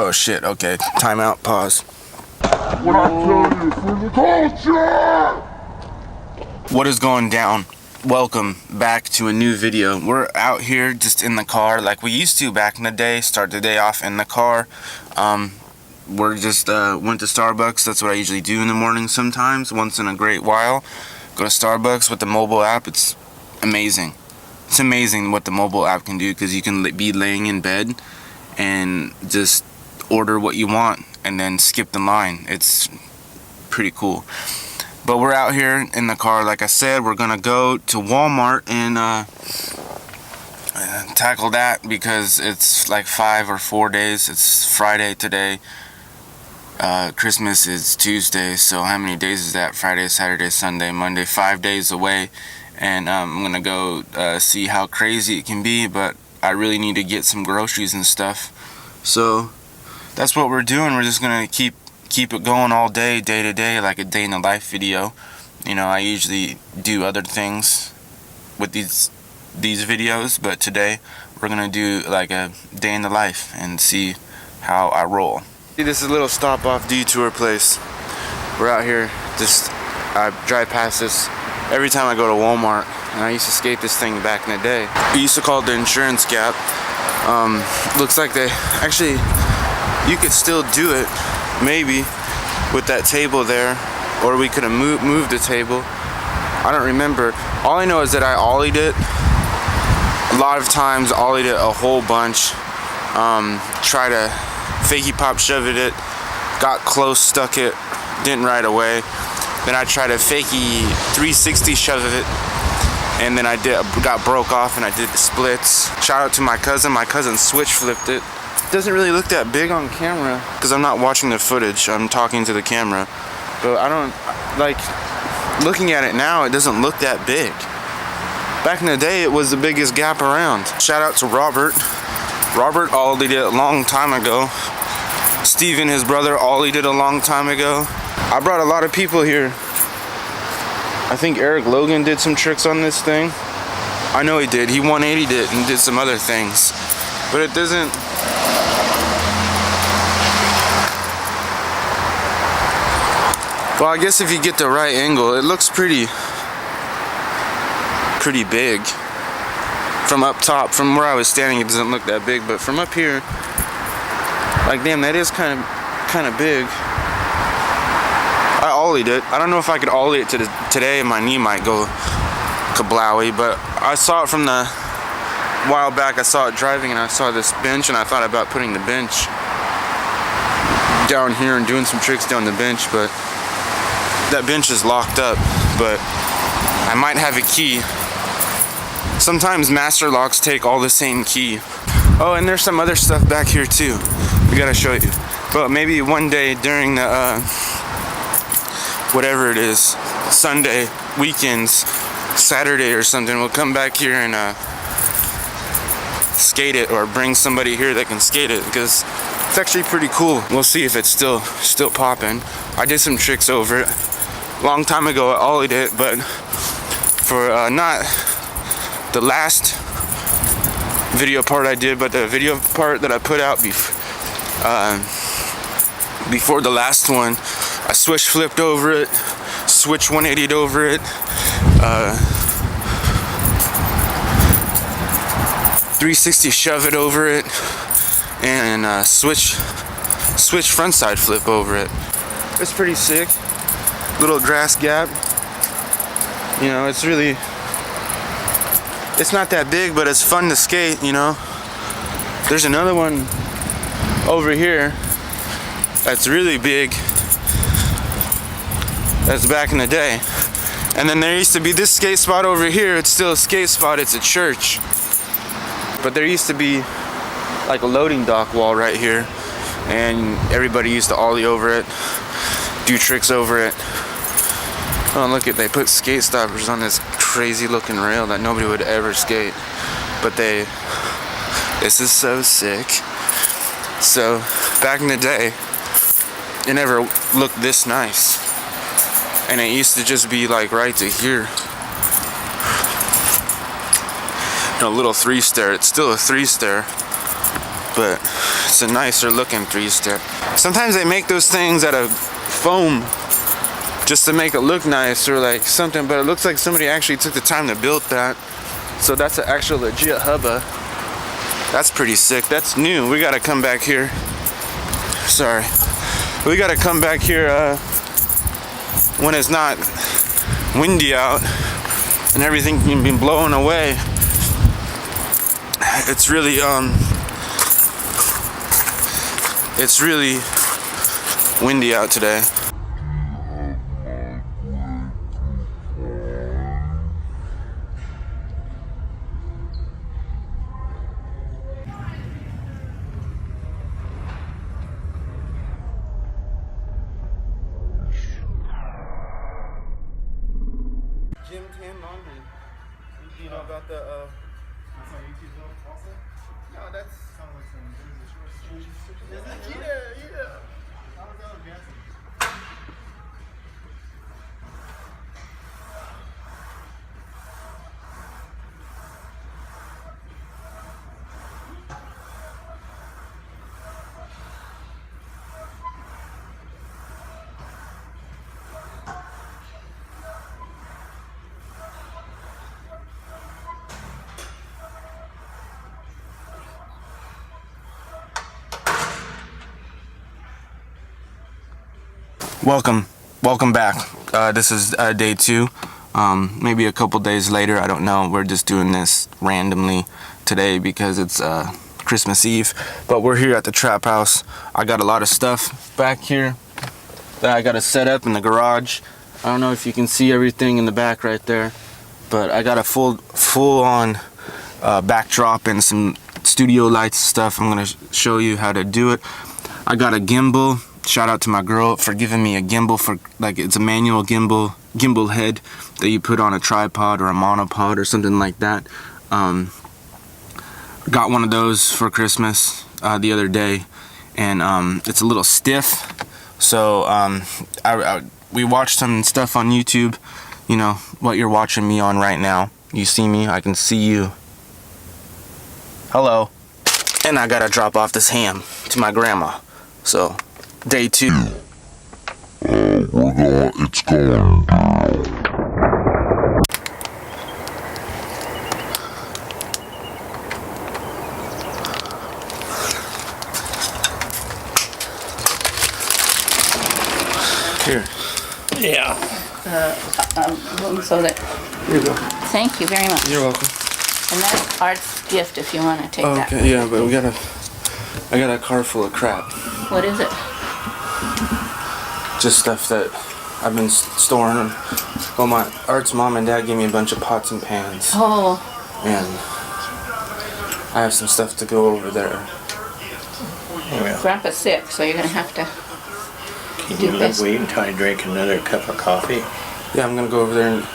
Oh shit, okay. Time out, pause. What I tell you for the culture! What is going down? Welcome back to a new video. We're out here just in the car like we used to back in the day. Start the day off in the car. We're just went to Starbucks. That's what I usually do in the morning sometimes, once in a great while. Go to Starbucks with the mobile app. It's amazing. It's amazing what the mobile app can do, because you can be laying in bed and just order what you want and then skip the line. It's pretty cool. But we're out here in the car. Like I said, we're gonna go to Walmart and tackle that, because it's like 5 or 4 days. It's Friday today. Christmas is Tuesday, so how many days is that? Friday, Saturday, Sunday, Monday, 5 days away. And I'm gonna go see how crazy it can be, but I really need to get some groceries and stuff. So that's what we're doing. We're just gonna keep it going all day, day to day, like a day in the life video. You know, I usually do other things with these videos, but today we're gonna do like a day in the life and see how I roll. See, this is a little stop off detour place. We're out here, just I drive past this every time I go to Walmart, and I used to skate this thing back in the day. We used to call it the insurance gap. Looks like they actually, you could still do it maybe with that table there, or we could have moved the table. I don't remember. All I know is that I ollied it a lot of times, ollied it a whole bunch. Try to fakey pop shove it, got close, stuck it, didn't right away. Then I tried to fakey 360 shove it, and then I got broke off and I did the splits. Shout out to my cousin switch flipped it. Doesn't really look that big on camera because I'm not watching the footage, I'm talking to the camera. But I don't, like, looking at it now, it doesn't look that big. Back in the day, it was the biggest gap around. Shout out to Robert ollied it a long time ago. Steven, his brother, ollied it a long time ago. I brought a lot of people here. I think Eric Logan did some tricks on this thing. I know he did. He 180'd it and did some other things. But it doesn't... Well, I guess if you get the right angle, it looks pretty big. From up top, from where I was standing, it doesn't look that big, but from up here, like, damn, that is kind of big. I ollied it. I don't know if I could ollie it today, my knee might go kablowy, but I saw it from a while back. I saw it driving, and I saw this bench, and I thought about putting the bench down here and doing some tricks down the bench, but that bench is locked up. But I might have a key. Sometimes master locks take all the same key. Oh, and there's some other stuff back here too. We gotta show you. But maybe one day during the whatever it is, Sunday, weekends, Saturday or something, we'll come back here and skate it, or bring somebody here that can skate it, because it's actually pretty cool. We'll see if it's still popping. I did some tricks over it long time ago. I ollied it, but for not the last video part I did, but the video part that I put out before the last one, I switch flipped over it, switch 180'd over it, 360 shove it over it, and switch frontside flip over it. It's pretty sick. Little grass gap. You know, it's not that big, but it's fun to skate, you know. There's another one over here that's really big. That's back in the day. And then there used to be this skate spot over here. It's still a skate spot, it's a church. But there used to be like a loading dock wall right here, and everybody used to ollie over it, do tricks over it. Oh, look at, they put skate stoppers on this crazy looking rail that nobody would ever skate. But this is so sick. So back in the day, it never looked this nice. And it used to just be like right to here. A little 3-stair. It's still a 3-stair, but It's a nicer looking 3-step. Sometimes they make those things out of foam just to make it look nice or like something, but it looks like somebody actually took the time to build that. So that's an actual legit hubba. That's pretty sick. That's new. We gotta come back here. Sorry. We gotta come back here when it's not windy out and everything can be blown away. It's really windy out today. Jim Tam Laundry. You know about the That's on YouTube also? no, that's Sounds like some shorts. yeah. How is that advancing? Welcome back. This is day 2. Maybe a couple days later, I don't know. We're just doing this randomly today because it's Christmas Eve. But we're here at the trap house. I got a lot of stuff back here that I got to set up in the garage. I don't know if you can see everything in the back right there, but I got a full-on backdrop and some studio lights stuff. I'm gonna show you how to do it. I got a gimbal. Shout out to my girl for giving me a gimbal for like it's a manual gimbal head that you put on a tripod or a monopod or something like that. Got one of those for Christmas the other day, and it's a little stiff. So we watched some stuff on YouTube. You know what you're watching me on right now. You see me, I can see you. Hello. And I gotta drop off this ham to my grandma. So day 2. It's going down. Here. Yeah. So that, Here you go. thank you very much. You're welcome. And that's Art's gift if you want to take that. Okay, yeah, but I got a car full of crap. What is it? Just stuff that I've been storing. Well, my Art's mom and dad gave me a bunch of pots and pans. Oh, And I have some stuff to go over there. Grandpa's sick, so you're going to have to Can do you this. wait until I drink another cup of coffee? Yeah, I'm gonna go over there and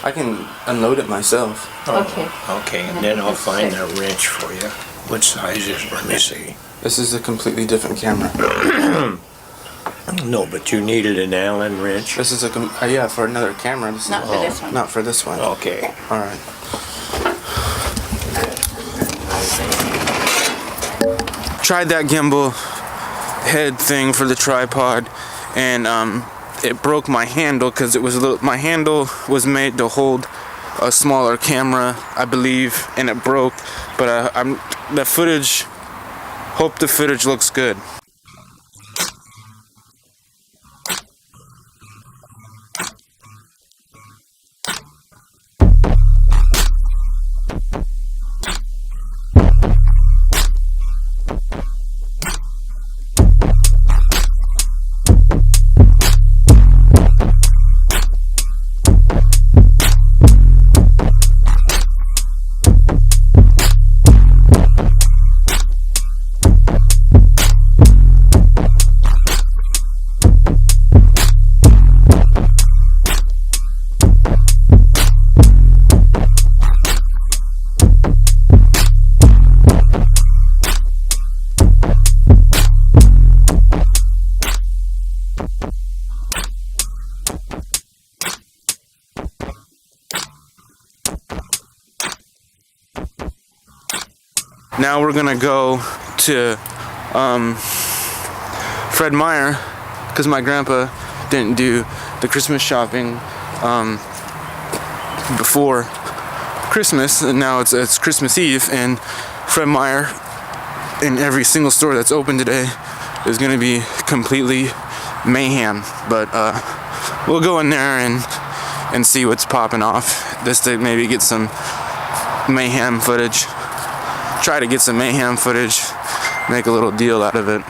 I can unload it myself. Okay. Okay, and then I'll find a wrench for you. What size is it? Let me see. This is a completely different camera. No, but you needed an Allen wrench. This is yeah, for another camera. This Not is, for this one. Not for this one. Okay. All right. Tried that gimbal head thing for the tripod, and it broke my handle because it was my handle was made to hold a smaller camera, I believe, and it broke. But the footage. Hope the footage looks good. Now we're gonna go to Fred Meyer, because my grandpa didn't do the Christmas shopping before Christmas, and now it's Christmas Eve, and Fred Meyer in every single store that's open today is going to be completely mayhem. But we'll go in there and see what's popping off, just to maybe get some mayhem footage. Try to get some mayhem footage, make a little deal out of it.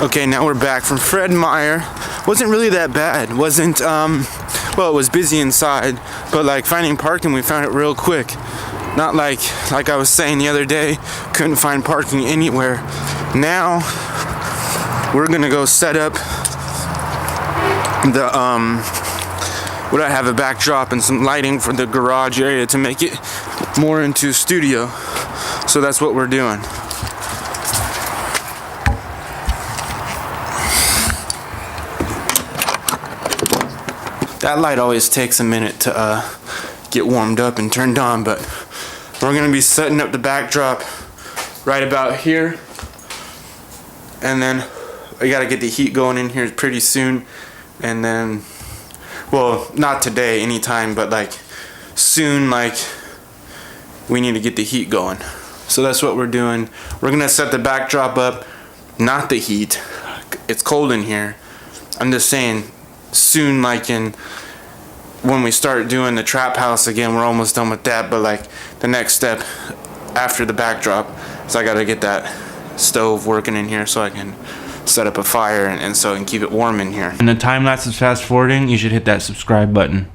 Okay, now we're back from Fred Meyer. Wasn't really that bad. Wasn't, well, it was busy inside, but like finding parking, we found it real quick. Not like I was saying the other day, couldn't find parking anywhere. Now, we're gonna go set up the, I have a backdrop and some lighting for the garage area to make it more into a studio. So that's what we're doing. That light always takes a minute to get warmed up and turned on, but we're gonna be setting up the backdrop right about here, and then I gotta get the heat going in here pretty soon, and then, well, not today, anytime, but like soon, like we need to get the heat going. So that's what we're doing. We're gonna set the backdrop up, not the heat. It's cold in here. I'm just saying, soon, like when we start doing the trap house again, we're almost done with that, but like the next step after the backdrop is I gotta get that stove working in here so I can set up a fire and so I can keep it warm in here. And the time lapse is fast forwarding, you should hit that subscribe button.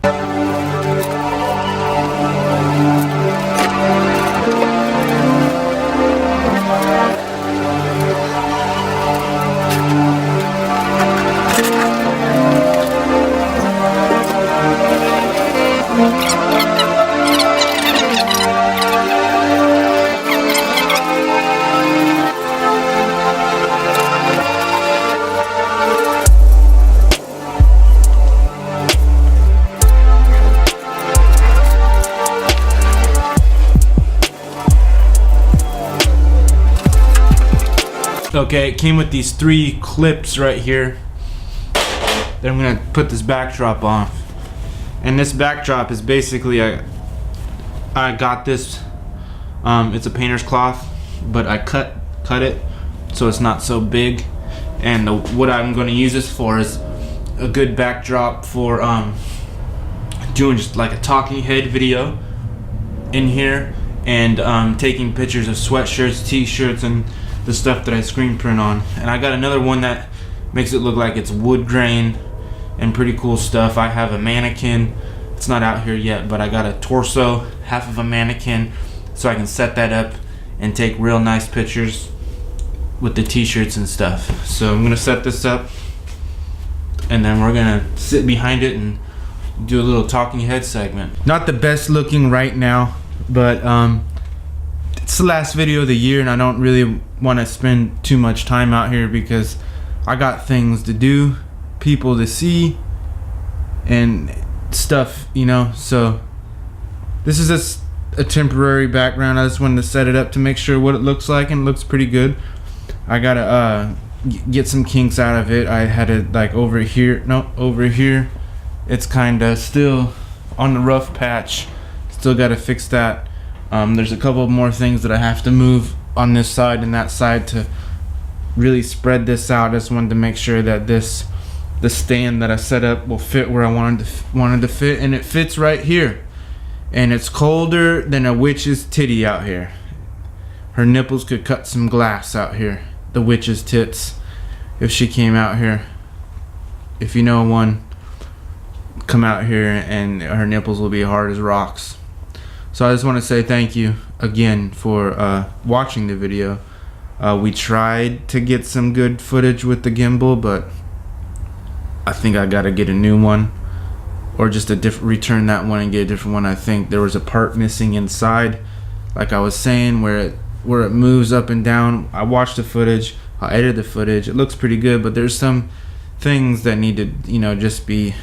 Okay, it came with these 3 clips right here. Then I'm gonna put this backdrop on. And this backdrop is basically I got this. It's a painter's cloth, but I cut it so it's not so big. And what I'm gonna use this for is a good backdrop for doing just like a talking head video in here, and taking pictures of sweatshirts, t-shirts, and the stuff that I screen print on. And I got another one that makes it look like it's wood grain and pretty cool stuff. I have a mannequin. It's not out here yet, but I got a torso, half of a mannequin, so I can set that up and take real nice pictures with the t-shirts and stuff. So I'm gonna set this up, and then we're gonna sit behind it and do a little talking head segment. Not the best looking right now, but it's the last video of the year, and I don't really want to spend too much time out here because I got things to do, people to see, and stuff, you know. So this is just a temporary background. I just wanted to set it up to make sure what it looks like, and it looks pretty good. I gotta get some kinks out of it. I had it like over here, it's kind of still on the rough patch. Still gotta fix that. There's a couple more things that I have to move on this side and that side to really spread this out. I just wanted to make sure that the stand that I set up will fit where I wanted to fit, and it fits right here. And it's colder than a witch's titty out here. Her nipples could cut some glass out here. The witch's tits, if she came out here. If you know one, come out here and her nipples will be hard as rocks. So I just want to say thank you again for watching the video. We tried to get some good footage with the gimbal, but I think I gotta get a new one, or just return that one and get a different one. I think there was a part missing inside, like I was saying, where it moves up and down. I watched the footage, I edited the footage, it looks pretty good, but there's some things that need to, you know, just be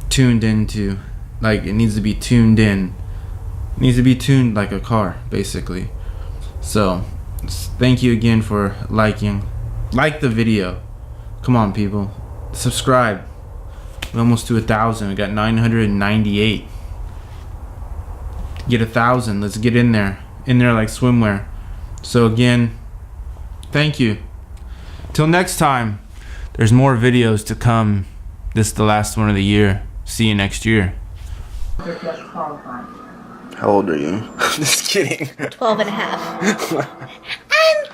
tuned into. Like, it needs to be tuned in. It needs to be tuned like a car, basically. So thank you again for like the video. Come on, people, subscribe. We're almost to 1,000. We got 998. Get 1,000. Let's get in there like swimwear. So again, thank you. Till next time, there's more videos to come. This is the last one of the year. See you next year. How old are you? Just kidding. 12 and a half. I'm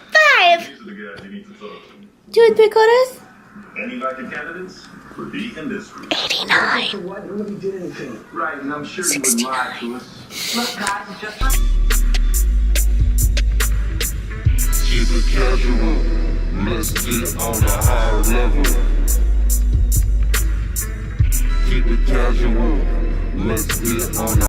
5. 2 and 3 quarters. Any elected candidates for the industry? 89. What? Nobody did anything. Right, and I'm sure you would lie to us. Look, guys, it's just Keep it casual. Let's get on a higher level. Keep it casual. Let's get on a